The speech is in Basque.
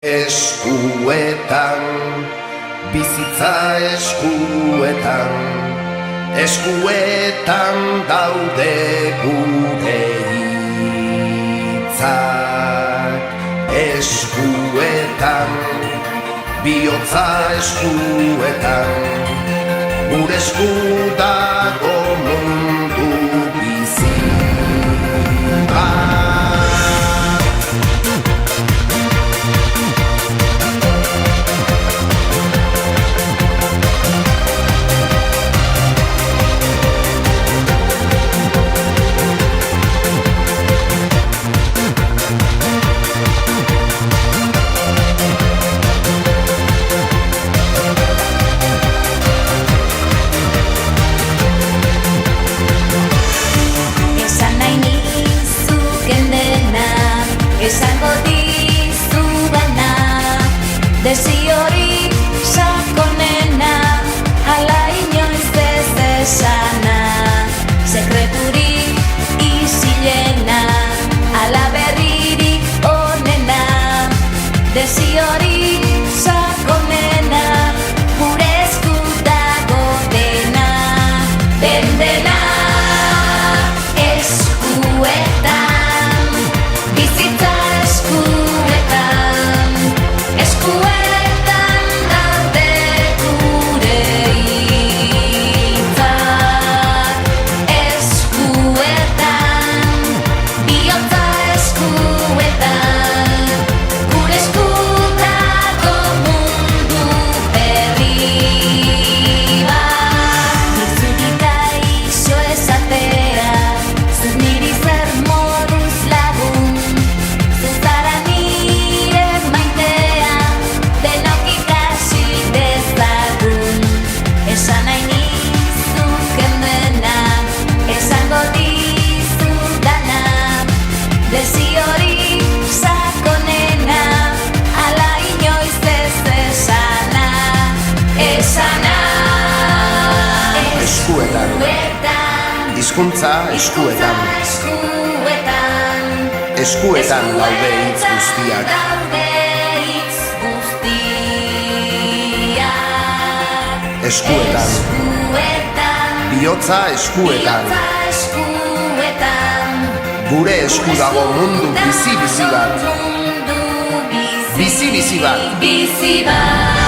Eskuetan, bizitza eskuetan, eskuetan daude gure hitzak. Eskuetan, bihotza eskuetan, gure esku dago mundu bizi bat. Esango dizudana, desiorik sakonena, ala inoiz ez esana, sekreturik isilena, ala berririk onena, desiorik sakonena, gure esku dago dena, dena eskuetan. Hizkuntza eskuetan, eskuetan daude hitz guztiak. Eskuetan, bihotza eskuetan, gure esku dago mundu bizi-bizi bat. Bizi-bizi bat.